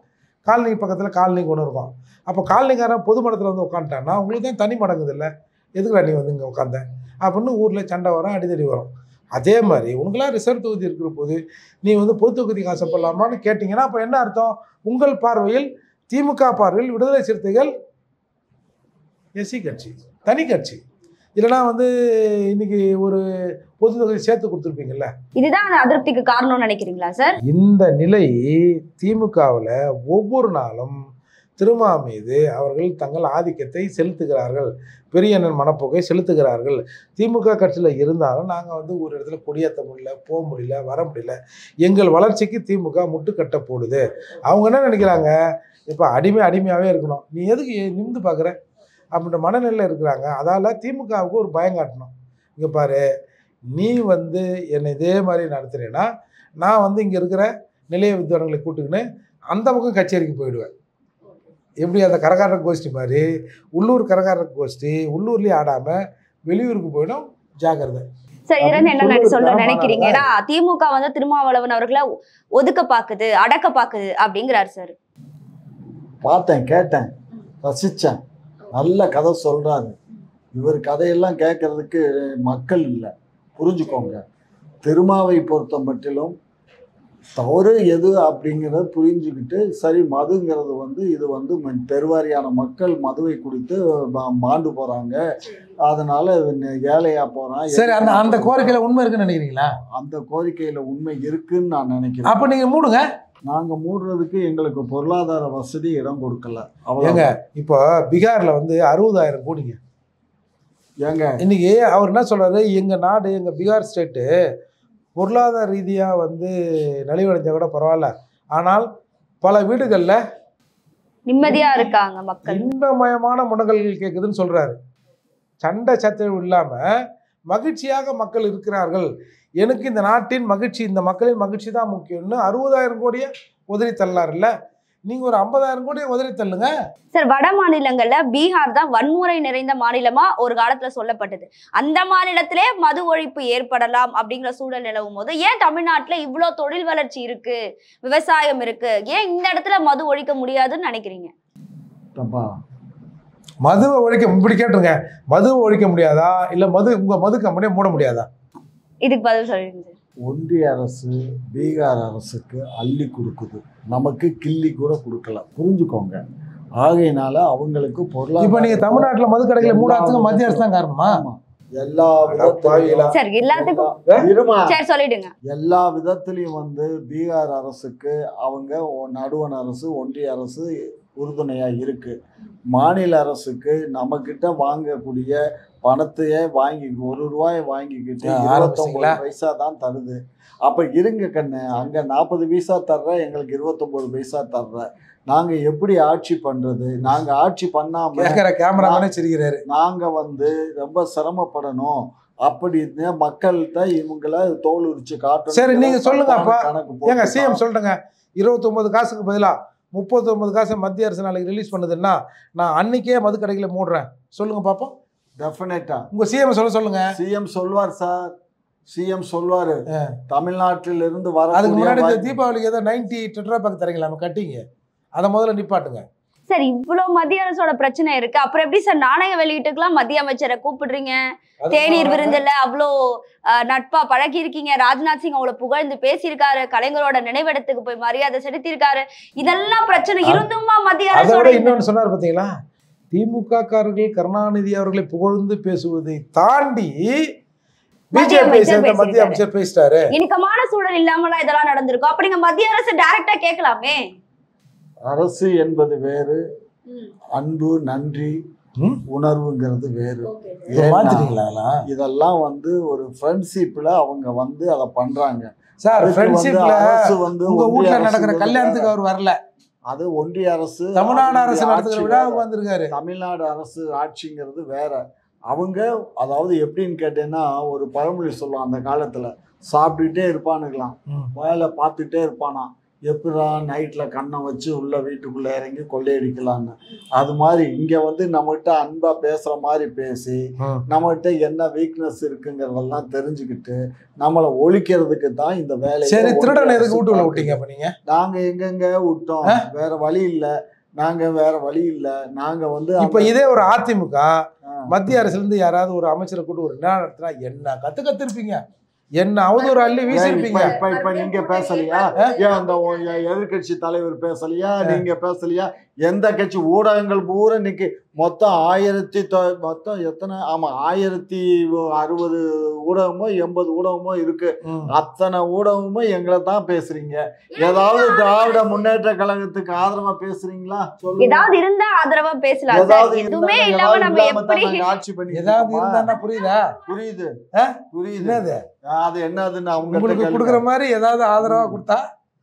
காலனி பக்கத்தில் காலனிக்கு ஒன்று இருக்கும். அப்போ காலனிக்காரன் பொது மடத்தில் உட்காந்துட்டான்னா உங்களுக்கு தான் தனி மடங்குது இல்லை, எதுக்குடா நீ இங்கே உட்காந்த அப்படின்னு ஊரில் சண்டை வரும், அடிதடி வரும். அதே மாதிரி உங்களுக்கெல்லாம் ரிசர்வ் தொகுதி இருக்கிற போது நீ பொது தொகுதிக்கு ஆசைப்படலாமான்னு கேட்டிங்கன்னா அப்போ என்ன அர்த்தம்? உங்கள் பார்வையில், திமுக பார்வையில் விடுதலை சிறுத்தைகள் எஸ்சி கட்சி, தனி கட்சி. இல்லைனா இன்னைக்கு ஒரு பொது தொகுதி சேர்த்து கொடுத்துருப்பீங்கல்ல. இதுதான் அந்த அதிருப்திக்கு காரணம்னு நினைக்கிறீங்களா சார்? இந்த நிலை திமுகவில் ஒவ்வொரு நாளும் திருமா மீது அவர்கள் தங்கள் ஆதிக்கத்தை செலுத்துகிறார்கள், பெரிய அண்ணன் மனப்போக்கை செலுத்துகிறார்கள். திமுக கட்சியில் இருந்தாலும் நாங்கள் ஒரு இடத்துல கொடியேற்ற முடியல, போக முடியல, வர முடியல, எங்கள் வளர்ச்சிக்கு திமுக முட்டுக்கட்ட போடுது. அவங்க என்ன நினைக்கிறாங்க? இப்போ அடிமையாகவே இருக்கணும், நீ எதுக்கு நிமிந்து பார்க்குற அப்படின்ற மனநிலையில் இருக்கிறாங்க. அதால் திமுகவுக்கு ஒரு பயம் காட்டணும். இங்கே பாரு, நீ என்னை இதே மாதிரி நடத்துகிறேன்னா நான் இங்கே இருக்கிற நிலைய வித்வான்களை கூட்டுக்கின்னு அந்த பக்கம் கச்சேரிக்கு போயிடுவேன். எப்படி அந்த கரகாரர் கோஷ்டி மாதிரி உள்ளூர் கரகாரர் கோஷ்டி உள்ளூர்லேயே ஆடாமல் வெளியூருக்கு போயிடும், ஜாக்கிரதை. சார், இதுல என்ன சொல்ல நினைக்கிறீங்க? ஏன்னா திமுக திருமாவளவன் அவர்களை ஒதுக்க பாக்குது, அடக்க பாக்குது அப்படிங்கிறாரு சார். பார்த்தேன், கேட்டேன், ரசித்தேன். நல்ல கதை சொல்கிறாரு. இவர் கதையெல்லாம் கேட்கறதுக்கு மக்கள் இல்லை, புரிஞ்சுக்கோங்க. திருமாவை பொறுத்த மட்டிலும் தவறு எது அப்படிங்கிறத புரிஞ்சுக்கிட்டு சரி மதுங்கிறது வந்து இது வந்து பெருவாரியான மக்கள் மதுவை குடித்து மாண்டு போறாங்க, அதனால ஏழையா போறான். சரி, அந்த கோரிக்கையில உண்மை இருக்குன்னு நினைக்கிறீங்களா? அந்த கோரிக்கையில உண்மை இருக்குன்னு நான் நினைக்கிறேன். அப்ப நீங்க மூடுங்க. நாங்க மூடுறதுக்கு எங்களுக்கு பொருளாதார வசதி இடம் கொடுக்கல. ஏங்க இப்போ பீகார்ல வந்து 60,000 கோடிங்க. ஏங்க இன்னைக்கு அவர் என்ன சொல்றாரு, எங்க நாடு எங்க பீகார் ஸ்டேட்டு பொருளாதார ரீதியாக வந்து நலிவடைஞ்சா கூட பரவாயில்ல, ஆனால் பல வீடுகளில் நிம்மதியா இருக்காங்க மக்கள், இன்பமயமான முடங்கல்கள் கேட்குதுன்னு சொல்றாரு. சண்டை சச்சரவு இல்லாமல் மகிழ்ச்சியாக மக்கள் இருக்கிறார்கள். எனக்கு இந்த நாட்டின் மகிழ்ச்சி, இந்த மக்களின் மகிழ்ச்சி தான் முக்கியம்னு 60,000 கோடியை உதறி தள்ளாருல்ல. நீங்க ஒரு 50,000 கோடியை உதறி தள்ளுங்க சார். வட மாநிலங்கள்ல பீகார் தான் வன்முறை நிறைந்த மாநிலமா ஒரு காலத்துல சொல்லப்பட்டது. அந்த மாநிலத்திலே மது ஒழிப்பு ஏற்படலாம் அப்படிங்கிற சூழல் நிலவும் போது ஏன் தமிழ்நாட்டுல இவ்வளவு தொழில் வளர்ச்சி இருக்கு, விவசாயம் இருக்கு, ஏன் இந்த இடத்துல மது ஒழிக்க முடியாதுன்னு நினைக்கிறீங்க? மதுவை ஒழிக்க இப்படி கேட்டுருங்க, மதுவை ஒழிக்க முடியாதா இல்ல உங்க மது கம்பெனியை மூட முடியாதா? இதுக்கு பதில் சொல்லுங்க. ஒன்றிய அரசு பீகார் அரசுக்கு அள்ளி கொடுக்குது, நமக்கு கிள்ளி கூட கொடுக்கல, புரிஞ்சுக்கோங்க. ஆகையினால அவங்களுக்கு பொருளாதார இப்ப நீங்க தமிழ்நாட்டுல மது கடைகளை மூடாதுக்கு மத்திய அரசு தான் காரணமா? எல்லா எல்லா விதத்திலையும் வந்து பீகார் அரசுக்கு அவங்க நடுவண் அரசு ஒன்றிய அரசு உறுதுணையா இருக்கு. மாநில அரசுக்கு நம்ம கிட்ட வாங்கக்கூடிய பணத்தையே வாங்கி 1 ரூபாயை வாங்கிக்கிட்டு 29 பைசா தான் தருது. அப்ப இருங்க கண்ணு, அங்க 40 பைசா தர்ற, எங்களுக்கு 29 பைசா தர்ற, நாங்க எப்படி ஆட்சி பண்றது? நாங்க ஆட்சி பண்ணாம நாங்க வந்து ரொம்ப சிரமப்படணும் அப்படின்னு மக்கள்கிட்ட இவங்களை தோல் உரிச்சு காட்டணும். சரி, நீங்க சொல்லுங்க. அப்ப சிஎம் சொல்லுங்க, 29 காசுக்கு பதிலா 39 காசு மத்திய அரசு நாளைக்கு ரிலீஸ் பண்ணுதுன்னா நான் அன்னைக்கே மது கடைகளை மூடுறேன், சொல்லுங்க பாப்போம். டெஃபினட்டா உங்க சிஎம் சொல்லுங்க. சிஎம் சொல்வார் சார், சிஎம் சொல்வாரு. தமிழ்நாட்டில இருந்து வர அதுக்கு முன்னாடி தீபாவளிக்கு ஏதோ 90 டெட்ரா பேக் தரீங்களா, நம்ம கட்டிங்க, அதை முதல்ல நிப்பாட்டுங்க. சார், இவ்வளவு மத்திய அரசோட பிரச்சனை இருக்கு, அப்புறம் எப்படி சார் நாணய வெளியீட்டுக்கெல்லாம் மத்திய அமைச்சரை கூப்பிடுறீங்க? தேநீர் விருந்துல அவ்வளோ நட்பா பழகி இருக்கீங்க. ராஜ்நாத் சிங் அவ்வளவு புகழ்ந்து பேசியிருக்காரு, கலைஞரோட நினைவிடத்துக்கு போய் மரியாதை செலுத்தியிருக்காரு. இதெல்லாம் பிரச்சனை இருந்துமா மத்திய அரசோட இன்னொன்னு சொன்னார் பாத்தீங்களா, திமுக காரர்கள் கருணாநிதி அவர்களை புகழ்ந்து பேசுவதை தாண்டி பிஜேபி சேர்ந்த மத்திய அமைச்சர் பேசிட்டாரு. இணக்கமான சூழல் இல்லாமலாம் இதெல்லாம் நடந்திருக்கும். அப்ப நீங்க மத்திய அரசு டைரக்டா கேட்கலாமே. அரசு என்பது வேறு, அன்பு நன்றி உணர்வுங்கிறது வேறு. இதெல்லாம் வந்து ஒரு ஃப்ரெண்ட்ஷிப்ல அவங்க வந்து அதை பண்றாங்க சார். ஃப்ரெண்ட்ஷிப்ல அரசு வந்து உங்க ஊர்ல நடக்கிற கல்யாணத்துக்கு அவர் வரல, அது ஒன்றிய அரசு தமிழ்நாடு அரசு நடத்துகிற விட வந்திருக்காரு. தமிழ்நாடு அரசு ஆட்சிங்கிறது வேற. அவங்க அதாவது எப்படின்னு கேட்டேன்னா, ஒரு பழமொழி சொல்லுவான், அந்த காலத்துல சாப்பிட்டுட்டே இருப்பானுங்களாம், வேலை பார்த்துட்டே இருப்பானா, எப்படா நைட்டில் கண்ணை வச்சு உள்ள வீட்டுக்குள்ளே இறங்கி கொள்ளையடிக்கலான்னு. அது மாதிரி இங்கே வந்து நம்மகிட்ட அன்பாக பேசுகிற மாதிரி பேசி நம்மகிட்ட என்ன வீக்னஸ் இருக்குங்கிறதெல்லாம் தெரிஞ்சுக்கிட்டு நம்மளை ஒழிக்கிறதுக்கு தான் இந்த வேலை. சரி, திருடன் எதுக்கு வீட்டுக்குள்ள விட்டீங்க? அப்போ நீங்கள் நாங்கள் எங்கெங்க விட்டோம், வேற வழி இல்லை, நாங்கள் வேற வழி இல்லை. நாங்கள் வந்து இப்போ இதே ஒரு அதிமுக மத்திய அரசுலேருந்து யாராவது ஒரு அமைச்சரை கூட்டு ஒரு நடத்தினா என்ன கற்றுருப்பீங்க, என்ன அவதூறு அள்ளி வீசிருப்பீங்க. இப்ப நீங்க பேசலையா? ஏன் அந்த எதிர்கட்சி தலைவர் பேசலையா? நீங்க பேசலையா? எந்த கட்சி ஊடகங்கள் பூரா இன்னைக்கு மொத்தம் 1060 ஊடகமோ 80 ஊடகமோ இருக்கு. அத்தனை ஊடகமோ எங்களை தான் பேசுறீங்க. ஏதாவது திராவிட முன்னேற்ற கழகத்துக்கு ஆதரவா பேசுறீங்களா? ஏதாவது இருந்தா ஆதரவா பேசலாம். ஆட்சி பண்ணி புரியுதா? புரியுது புரியுது. அது என்னதுன்னு உங்களுக்கு கொடுக்குற மாதிரி ஏதாவது ஆதரவா கொடுத்தா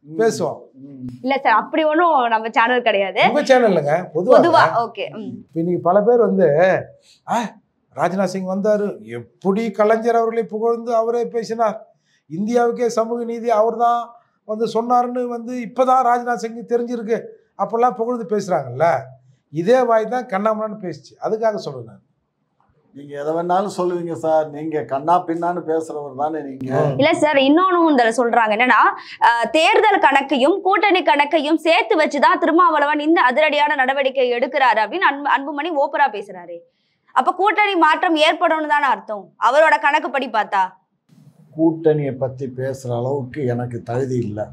பேசுவோம். இல்ல சார், அப்படி ஒன்றும் நம்ம சேனல் கிடையாது. உங்க சேனல் இல்லைங்க, பொதுவா. ஓகே, இன்னைக்கு பல பேர் வந்து ராஜ்நாத் சிங் வந்தாரு, எப்படி கலைஞர் அவர்களை புகழ்ந்து அவரே பேசினார், இந்தியாவுக்கே சமூக நீதி அவர் தான் வந்து சொன்னாருன்னு வந்து இப்பதான் ராஜ்நாத் சிங் தெரிஞ்சிருக்கு, அப்பெல்லாம் புகழ்ந்து பேசுறாங்கல்ல. இதே வாய் தான் கண்ணாமண்ணான்னு பேசிச்சு. அதுக்காக சொல்றேன் நான். நீங்க எதை வேணாலும் சொல்லுவீங்க சார், நீங்க கண்ணா பின்னான்னு பேசுறவர் தானே நீங்க. இல்ல சார், இன்னொன்னு சொல்றாங்க என்னன்னா, தேர்தல் கணக்கையும் கூட்டணி கணக்கையும் சேர்த்து வச்சுதான் திருமாவளவன் இந்த அதிரடியான நடவடிக்கை எடுக்கிறாரு அப்படின்னு அன்புமணி ஓப்பரா பேசுறாரு. அப்ப கூட்டணி மாற்றம் ஏற்படும் தானே அர்த்தம் அவரோட கணக்கு படி பார்த்தா. கூட்டணியை பத்தி பேசுற அளவுக்கு எனக்கு தகுதி இல்லை.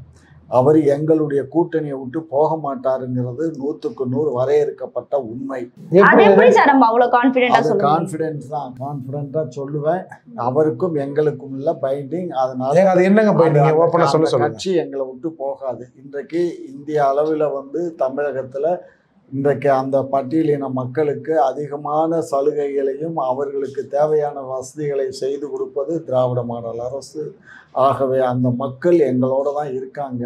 அவர் எங்களுடைய கூட்டணியை விட்டு போக மாட்டாருங்கிறது 100க்கு 100 வரையறுக்கப்பட்ட உண்மை. அது எப்படி சார் நம்ம அவ்வளவு கான்ஃபிடென்ட்டா சொல்லுங்க? கான்ஃபிடென்ஸ் தான், கான்ஃபிடென்ட்டா சொல்லுவேன். அவருக்கும் எங்களுக்கும் உள்ள பைண்டிங். அதனால அது என்னங்க பைண்டிங் ஓபனா சொல்லுங்க. கட்சி எங்களை விட்டு போகாது. இன்றைக்கு இந்திய அளவில் வந்து தமிழகத்துல இன்றைக்கு அந்த பட்டியலின மக்களுக்கு அதிகமான சலுகைகளையும் அவர்களுக்கு தேவையான வசதிகளை செய்து கொடுப்பது திராவிட மாடல் அரசு. ஆகவே அந்த மக்கள் எங்களோட தான் இருக்காங்க.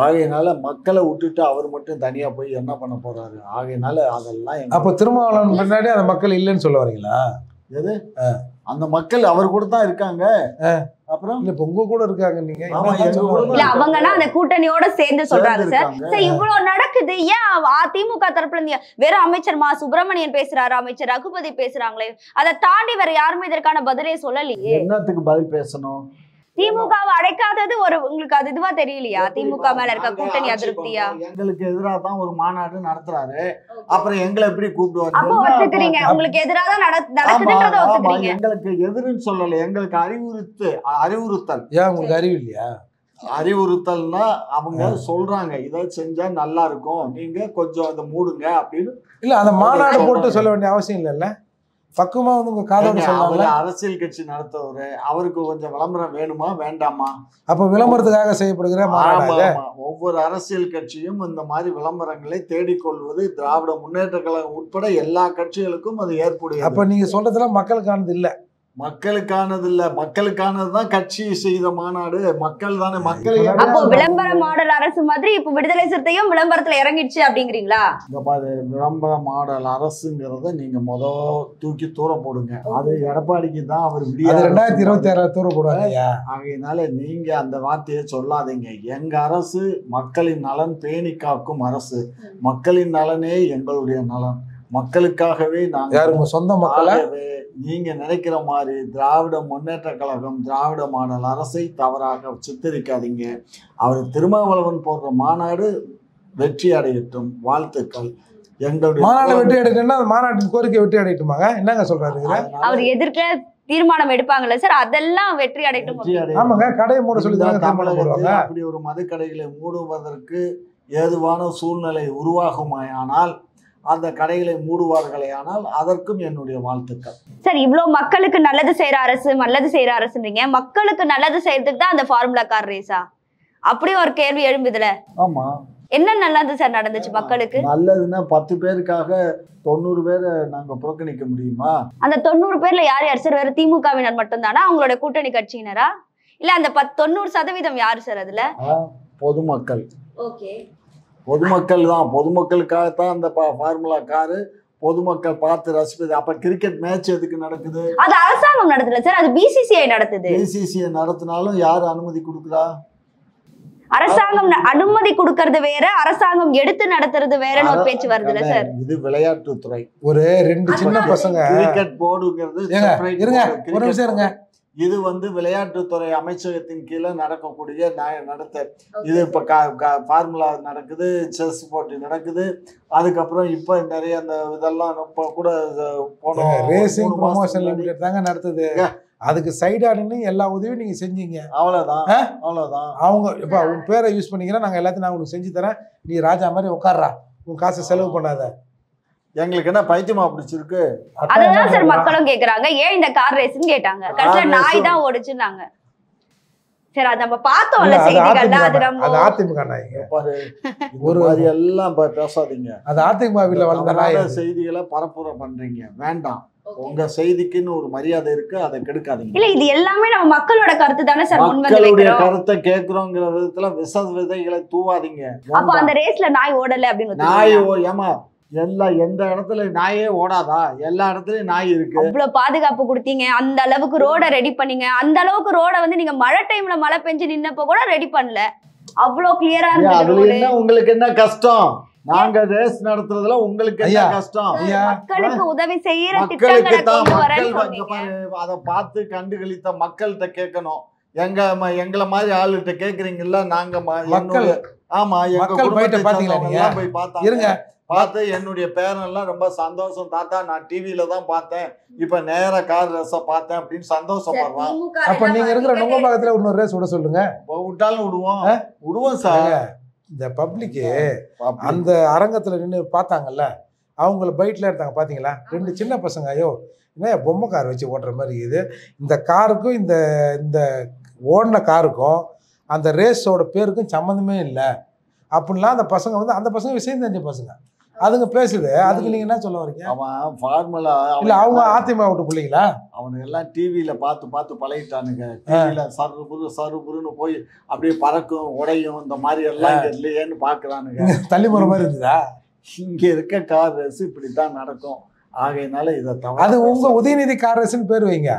ஆகையினால மக்களை விட்டுட்டு அவர் மட்டும் தனியா போய் என்ன பண்ண போறாரு? ஆகையினால அதெல்லாம் அப்போ திருமாவளவன் முன்னாடி அந்த மக்கள் இல்லைன்னு சொல்ல வரீங்களா? எது அந்த மக்கள் அவர் கூட தான் இருக்காங்க. அப்புறம் இல்ல இப்ப உங்க கூட இருக்காங்க. நீங்க இல்ல அவங்கன்னா அந்த கூட்டணியோட சேர்ந்து சொல்றாங்க சார். சார் இவ்வளவு நடக்குது, ஏன் அதிமுக தரப்புல இருந்து வெறும் அமைச்சர் மா சுப்பிரமணியன் பேசுறாரு, அமைச்சர் ரகுபதி பேசுறாங்களே, அதை தாண்டி வேற யாருமே இதற்கான பதிலே சொல்லலையே? என்னத்துக்கு பதில் பேசணும்? திமுகவை அடைக்காதது ஒரு உங்களுக்கு அது இதுவா தெரியலையா? திமுக மேல இருக்க கூட்டணி அதிருப்தியா? எங்களுக்கு எதிராக தான் ஒரு மாநாடு நடத்துறாரு, அப்புறம் எங்களை எப்படி கூப்பிடுவாரு? அப்போ ஒத்துக்கிறீங்க, உங்களுக்கு எதிராக தான் நடக்குதுன்றத ஒத்துக்கிறீங்க. எங்களுக்கு எதிர்ன்னு சொல்லல, எங்களுக்கு அறிவுறுத்தல். ஏன் உங்களுக்கு அறிவு இல்லையா? அறிவுறுத்தல்னா அவங்க சொல்றாங்க இதை செஞ்சா நல்லா இருக்கும், நீங்க கொஞ்சம் அதை மூடுங்க அப்படின்னு. இல்ல அந்த மாநாடு போட்டு சொல்ல வேண்டிய அவசியம் இல்லைல்ல. பக்குவமா வந்து உங்க காதோட சொல்லல. அரசியல் கட்சி நடத்துவரு, அவருக்கு கொஞ்சம் விளம்பரம் வேணுமா வேண்டாமா? அப்ப விளம்பரத்துக்காக செய்யப்படுகிற ஒவ்வொரு அரசியல் கட்சியும் இந்த மாதிரி விளம்பரங்களை தேடிக்கொள்வது திராவிட முன்னேற்ற கழகம் உட்பட எல்லா கட்சிகளுக்கும் அது ஏற்புடையது. அப்ப நீங்க சொல்றதுலாம் மக்களுக்கானது இல்ல. மக்களுக்கானது இல்ல, மக்களுக்கானதுதான் கட்சி செய்த மாநாடு. மக்கள் தானே மக்கள். அப்போ விளம்பர மாடல் அரசு மாதிரி இப்ப விடுதலை சிறுத்தையும் விளம்பரத்துல இறங்கிடுச்சு அப்படிங்கிறீங்களா? இந்த பாரு, விளம்பர மாடல் அரசுங்கிறத நீங்க தூக்கி தூர போடுங்க. அது எடப்பாடிக்கு தான் அவர் 2026 தூர போடுவாங்க. ஆகையினால நீங்க அந்த வார்த்தையை சொல்லாதீங்க. எங்க அரசு மக்களின் நலன் பேணி காக்கும் அரசு. மக்களின் நலனே எங்களுடைய நலன். மக்களுக்காகவே நாங்க சொந்த மக்களை நீங்க நினைக்கிற மாதிரி திராவிட முன்னேற்ற கழகம் திராவிட மாடல் அரசை தவறாக சித்தரிக்காதீங்க. அவர் திருமாவளவன் போடுற மாநாடு வெற்றி அடையட்டும், வாழ்த்துக்கள். எங்களுடைய மாநாடு வெற்றி அடையட்டும்னா மாநாட்டின் கோரிக்கை வெற்றி அடையட்டுமாங்க? என்னங்க சொல்றாரு? அவர் எதிர்க்க தீர்மானம் எடுப்பாங்கல்ல சார், அதெல்லாம் வெற்றி அடையட்டும். ஆமாங்க, கடையை மூட சொல்லி தமிழகத்தில் அப்படி ஒரு மதுக்கடைகளை மூடுவதற்கு ஏதுவான சூழ்நிலை உருவாகுமாயானால் அந்த கடைகளை மூடுவார்களே, ஆனால் அதற்கும் என்னுடைய வாழ்த்துக்கள். சார் இவ்வளவு மக்களுக்கு நல்லது செய்யற அரசுன்றீங்க, மக்களுக்கு நல்லது செய்யறதுக்கு தான் அந்த ஃபார்முலா கார் ரேஸா? அப்படி ஒரு கேள்வி எழும்புதுல. ஆமா, என்ன நல்லது சார் நடந்துச்சு மக்களுக்கு? நல்லதுன்னா 10 பேருக்காக 90 பேரை நாங்க புறக்கணிக்க முடியுமா? அந்த 90 பேர்ல யார் யார் சார்? வேற திமுகவினர் மட்டும் தானா? அவங்களோட கூட்டணி கட்சியினரா? இல்ல அந்த 90% யாரு சார் அதுல? பொதுமக்கள். ஓகே, பொதுமக்கள் தான். பொதுமக்களுக்காகத்தான் அந்த ஃபார்முலா காரு. பொதுமக்கள் பார்த்து ரசிப்பது. அப்ப கிரிக்கெட் மேட்ச் எதுக்கு நடக்குது? அது அரசாங்கம் நடத்தல சார், அது பிசிசிஐ நடத்துது. பிசிசிஐ நடத்தினாலும் யாரு அனுமதி கொடுக்குறா? அரசாங்கம் அனுமதி கொடுக்கறது வேற, அரசாங்கம் எடுத்து நடத்துறது வேறன்னு ஒரு பேச்சு வருதுல்ல சார். இது விளையாட்டுத்துறை. ஒரு 2 சின்ன பசங்க கிரிக்கெட் போர்டுங்கிறது இருங்க ஒரு நிமிஷம் இருங்க. இது வந்து விளையாட்டுத்துறை அமைச்சகத்தின் கீழே நடக்கக்கூடிய நடத்த. இது இப்ப ஃபார்முலா நடக்குது, செஸ் போட்டி நடக்குது. அதுக்கப்புறம் இப்ப நிறைய அந்த இதெல்லாம் இப்ப கூட ரேசிங் ப்ரமோஷன் லிமிடெட் தாங்க நடத்துது. அதுக்கு சைடா நின்று எல்லா உதவியும் நீங்க செஞ்சீங்க. அவ்வளவுதான். அவங்க இப்ப உன் பேரை யூஸ் பண்ணிக்கிறேன், நாங்க எல்லாத்தையும் நான் உனக்கு செஞ்சு தரேன், நீ ராஜா மாதிரி உட்கார்றா, உன் காசை செலவு பண்ணாத. எங்களுக்கு என்ன பைத்தியமா பிடிச்சிருக்கு? அதுதான் சார் மக்களும் கேக்குறாங்க, ஏன் இந்த கார் ரேஸ்ன்னு கேட்டாங்க. கடைசியில நாய் தான் ஓடுச்சுன்னாங்க. சரி, அது நம்ம பார்த்தோம்ல செய்திகள்ல. அது அதிமுக நாய்ங்க. ஒரு மாதிரி எல்லாம் பேசாதீங்க. அது அதிமுக வீட்டுல வளர்ந்த நாய். செய்திகளை பரப்புரை பண்றீங்க, வேண்டாம். உங்க செய்திக்குன்னு ஒரு மரியாதை இருக்கு, அதை கெடுக்காதீங்க. இல்ல, இது எல்லாமே நம்ம மக்களோட கருத்து தானே சார். மக்களுடைய கருத்தை கேட்கிறோங்கிற விதத்துல விஷ விதைகளை தூவாதீங்க. அப்ப அந்த ரேஸ்ல நாய் ஓடல அப்படின்னு? நாய் ஏமா எந்த இடத்துல நாயே ஓடாதா? எல்லா இடத்துலயும் நாய் இருக்கு. அவ்வளவு பாதுகாப்பு கொடுத்தீங்க, அந்த அளவுக்கு ரோட ரெடி பண்ணீங்க. அந்த அளவுக்கு ரோட வந்து நீங்க மழை டைம்ல மழை பெஞ்சு நின்னப்ப கூட ரெடி பண்ணல. அவ்வளவு கிளியரா இருந்தது. உங்களுக்கு என்ன கஷ்டம்? நாங்க ரேஸ் நடத்துறதுல உங்களுக்கு என்ன கஷ்டம்? மக்களுக்கு உதவி செய்யற மக்களுக்கு தான். அதை பார்த்து கண்டுகளித்த மக்கள்கிட்ட கேட்கணும். எங்களை மாதிரி ஆளுகிட்ட கேக்குறீங்கல்ல. நாங்க மக்கள். ஆமா, மக்கள் போயிட்டு பாத்தீங்களா? நீங்க இருங்க, பார்த்து என்னுடைய பேரன்லாம் ரொம்ப சந்தோஷம், தாத்தா நான் டிவியில தான் பார்த்தேன், இப்ப நேர கார் ரேஸ பார்த்தேன் அப்படின்னு சந்தோஷப்படுறான். அப்ப நீங்க இருக்கிற நுங்கம்பாக்கத்துல இன்னொரு ரேஸ் விட சொல்லுங்க. விட்டாலும் விடுவோம் சார். இந்த பப்ளிக்கு அந்த அரங்கத்துல நின்று பார்த்தாங்கல்ல, அவங்கள பைட்ல எடுத்தாங்க பாத்தீங்களா? 2 சின்ன பசங்க, ஐயோ என்ன பொம்மை கார் வச்சு ஓட்டுற மாதிரி இது, இந்த காருக்கும் இந்த ஓடின காருக்கும் அந்த ரேஸோட பேருக்கும் சம்மந்தமே இல்லை அப்படின்லாம் அந்த பசங்க வந்து, அந்த பசங்க விஷயம் தெரிஞ்ச பசங்க அதுங்க பேசுது. அதுக்கு நீங்க என்ன சொல்ல வரீங்க? அவன் ஃபார்முலா இல்ல அவங்க அதிமுக விட்டு பிள்ளைங்களா? அவனுக்கு எல்லாம் டிவியில பார்த்து பழகிட்டானுங்க. டிவியில சருபுருன்னு போய் அப்படியே பறக்கும் உடையும் இந்த மாதிரி எல்லாம் இல்லையேன்னு பாக்குறானுங்க. தள்ளி போற மாதிரி இருந்ததா? இங்க இருக்க கார் ரேஸ் இப்படித்தான் நடக்கும். ஆகையினால இதை தவிர அது உங்க உதயநிதி கார் ரேஸ்ன்னு பேர் வைங்க.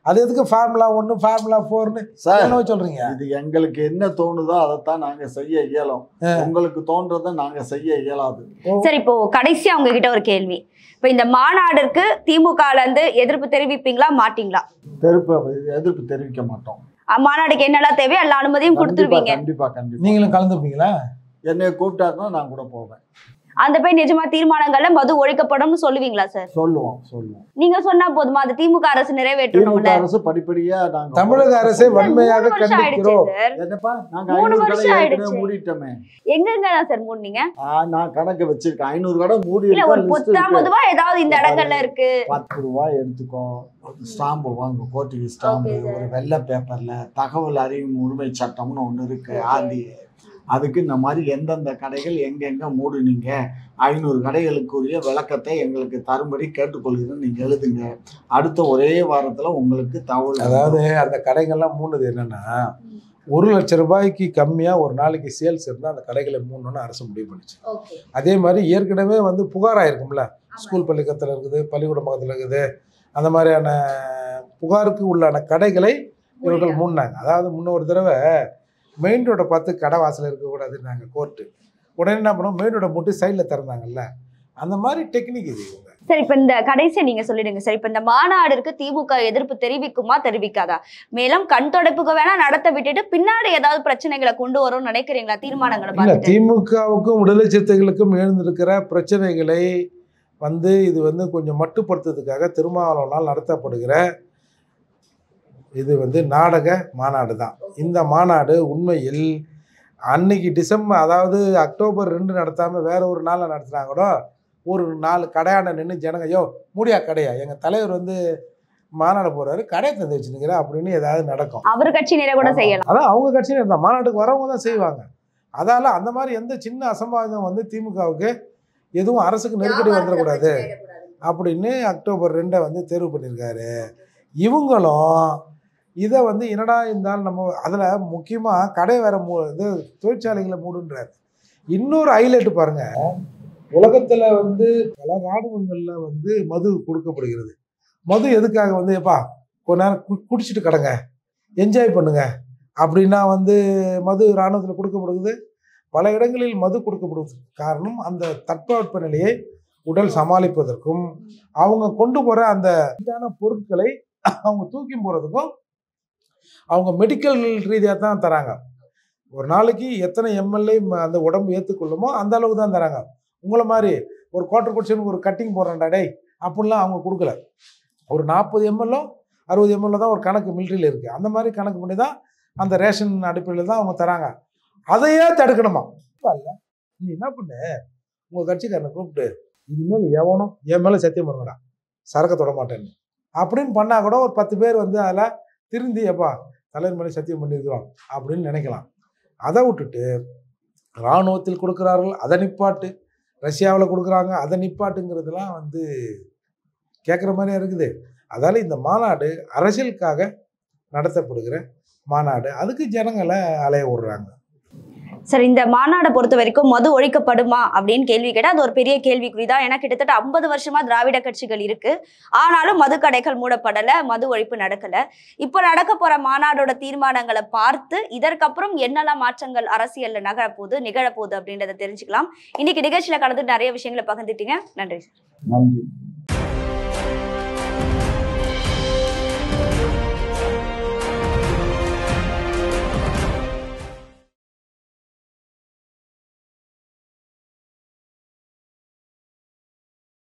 அது எதுக்கு ஃபார்முலா 1 ஃபார்முலா 4ன்னு என்ன சொல்றீங்க? இது எங்களுக்கு என்ன தோணுதோ அதைத்தான் நாங்க செய்ய இயலும். உங்களுக்கு தோன்றதை நாங்க செய்ய இயலாது. சரி, இப்போ கடைசியா உங்ககிட்ட ஒரு கேள்வி. இப்ப இந்த மாநாடுக்கு திமுகல இருந்து எதிர்ப்பு தெரிவிப்பீங்களா மாட்டீங்களா? எதிர்ப்பு தெரிவிக்க மாட்டோம். மாநாடுக்கு என்னெல்லாம் தேவையோ எல்லா அனுமதியும் கொடுத்துருவீங்க. கண்டிப்பா. நீங்களும் கலந்துப்பீங்களா? என்னை கூப்பிட்டாருன்னா நான் கூட போவேன். அந்த போய் நிஜமா தீர்மானங்கள்ல மது ஒழிக்கப்படும் சொல்லுவீங்களா சார்? சொல்லுவோம். நீங்க சொன்னா போதுமா? அது திமுக அரசு நிறைவேற்றணும்ல. அரசு படிப்படியா நாங்க தமிழக அரசை வன்மையாக கண்டிக்கிறோம். என்னப்பா நாங்க 500 கடை மூடிட்டோமே. எங்கங்க சார் மூடுனீங்க? நான் கணக்கு வச்சிருக்கேன். 500 கடை மூடி இல்ல, ஒரு பொதுவா ஏதாவது இந்த இடங்கள்ல இருக்கு. 10 ரூபாய் எடுத்துக்கோ, ஸ்டாம்பு வாங்க, கோர்ட்டுக்கு ஸ்டாம்பு, ஒரு வெள்ளை பேப்பர்ல தகவல் அறியும் உரிமை சட்டம்னு ஒண்ணு இருக்கு ஆதி. அதுக்கு இந்த மாதிரி எந்தெந்த கடைகள் எங்கெங்க மூடுனீங்க, 500 கடைகளுக்குரிய விளக்கத்தை எங்களுக்கு தரும்படி கேட்டுக்கொள்கிறேன், நீங்க எழுதுங்க. அடுத்த ஒரே வாரத்துல உங்களுக்கு தகவல். அதாவது அந்த கடைகள்லாம் மூணுது என்னன்னா, 1 லட்சம் ரூபாய்க்கு கம்மியா ஒரு நாளைக்கு சேல்ஸ் இருந்தால் அந்த கடைகளை மூடணும்னு அரசு முடிவு பண்ணிச்சு. அதே மாதிரி ஏற்கனவே வந்து புகாராயிருக்கும்ல, ஸ்கூல் பள்ளிக்கூடத்தில் இருக்குது, பள்ளிக்கூட பக்கத்தில் இருக்குது, அந்த மாதிரியான புகாருக்கு உள்ளான கடைகளை இவர்கள் மூடினாங்க. அதாவது முன்னொரு தடவை மெயின் ரோடை பார்த்து கடை வாசல் இருக்கக்கூடாதுன்னாங்க கோர்ட்டு. உடனே என்ன பண்ணுவோம், மெயின் ரோடை போட்டு சைடில் திறந்தாங்கல்ல, அந்த மாதிரி டெக்னிக் இது. சரி, இப்ப இந்த கடைசியை நீங்க சொல்லிடுங்க சார். இப்ப இந்த மாநாடுக்கு திமுக எதிர்ப்பு தெரிவிக்குமா தெரிவிக்காதா? மேலும் கண் தொடப்புக்கு வேணா நடத்த விட்டுட்டு பின்னாடி ஏதாவது பிரச்சனைகளை கொண்டு வரும்னு நினைக்கிறீங்களா? தீர்மானங்களை பார்த்து திமுகவுக்கும் விடுதலை சிறுத்தைகளுக்கும் எழுந்திருக்கிற பிரச்சனைகளை வந்து இது வந்து கொஞ்சம் மட்டுப்படுத்துறதுக்காக திருமாவளவனால் நடத்தப்படுகிற இது வந்து நாடக மாநாடு தான். இந்த மாநாடு உண்மையில் அன்னைக்கு டிசம்பர், அதாவது அக்டோபர் 2 நடத்தாமல் வேற ஒரு நாளில் நடத்துனாங்களோ, ஒரு 4 கடையான நின்று ஜனங்க, யோ மூடியா கடையா, எங்கள் தலைவர் வந்து மாநாடு போறாரு, கடையை தந்து வச்சுருக்கிறேன் அப்படின்னு ஏதாவது நடக்கும். அவர் கட்சியினரை கூட செய்யலாம். அதான் அவங்க கட்சியினர் தான், மாநாட்டுக்கு வரவங்க தான் செய்வாங்க. அதால அந்த மாதிரி எந்த சின்ன அசம்பாவிதம் வந்து திமுகவுக்கு எதுவும் அரசுக்கு நெருக்கடி வந்துடக்கூடாது அப்படின்னு அக்டோபர் 2 வந்து தேர்வு பண்ணியிருக்காரு. இவங்களும் இதை வந்து என்னடா இருந்தாலும் நம்ம அதில் முக்கியமாக கடை வேற இது தொழிற்சாலைகளை மூடுன்றாரு. இன்னொரு ஹைலைட் பாருங்க, உலகத்தில் வந்து பல நாடுகளில் வந்து மது கொடுக்கப்படுகிறது. மது எதுக்காக வந்து எப்பா கொஞ்ச நேரம் குடிச்சிட்டு கிடங்க, என்ஜாய் பண்ணுங்க அப்படின்னா வந்து மது இராணுவத்தில் கொடுக்கப்படுகிறது. பல இடங்களில் மது கொடுக்கப்படுவதற்கு காரணம் அந்த தட்பவெப்ப நிலையை உடல் சமாளிப்பதற்கும் அவங்க கொண்டு போகிற அந்த பொருட்களை அவங்க தூக்கி போகிறதுக்கும் அவங்க மெடிக்கல் ரீதியாக தான் தராங்க. ஒரு நாளைக்கு எத்தனை எம்எல்ஏ அந்த உடம்பு ஏற்றுக்கொள்ளுமோ அந்த அளவுக்கு தான் தராங்க. உங்களை மாதிரி ஒரு குவார்டர் குடிச்சுன்னு ஒரு கட்டிங் போடுறான்டா டே அப்படிலாம் அவங்க கொடுக்கல. ஒரு 40 எம்எல்ஓ 60 எம்எல்ஓ தான் ஒரு கணக்கு மிலிட்ரியில் இருக்குது. அந்த மாதிரி கணக்கு பண்ணி தான் அந்த ரேஷன் அடிப்படையில் தான் அவங்க தராங்க. அதையே தடுக்கணுமா? இல்லை, நீ என்ன பண்ணு, உங்கள் கட்சிக்காரனை கூப்பிட்டு இனிமேல் எவனும் என் மேலே சத்தியம் பண்ணுங்கடா, சரக்கை தொட மாட்டேன்னு அப்படின்னு பண்ணால் கூட ஒரு 10 பேர் வந்து அதில் திருந்தி எப்பா தலைவர் மேலே சத்தியம் பண்ணியிருக்கிறோம் அப்படின்னு நினைக்கலாம். அதை விட்டுட்டு இராணுவத்தில் கொடுக்குறார்கள் அதை நிப்பாட்டு, ரஷ்யாவில் கொடுக்குறாங்க அதை நிப்பாட்டுங்கிறதுலாம் வந்து கேட்குற மாதிரியா இருக்குது. அதால் இந்த மாநாடு அரசியலுக்காக நடத்தப்படுகிற மாநாடு, அதுக்கு ஜனங்களை அலைய விடுறாங்க. சார், இந்த மாநாடை பொறுத்த வரைக்கும் மது ஒழிக்கப்படுமா அப்படின்னு கேள்வி கேட்டால் அது ஒரு பெரிய கேள்விக்குறிதான். ஏன்னா கிட்டத்தட்ட 50 வருஷமா திராவிட கட்சிகள் இருக்கு, ஆனாலும் மது கடைகள் மூடப்படலை, மது ஒழிப்பு நடக்கலை. இப்போ நடக்க போற மாநாடோட தீர்மானங்களை பார்த்து இதற்கப்புறம் என்னெல்லாம் மாற்றங்கள் அரசியல்ல நிகழப்போகுது அப்படின்றத தெரிஞ்சுக்கலாம். இன்னைக்கு நிகழ்ச்சியில கலந்து நிறைய விஷயங்களை பகிர்ந்துட்டீங்க. நன்றி. நன்றி.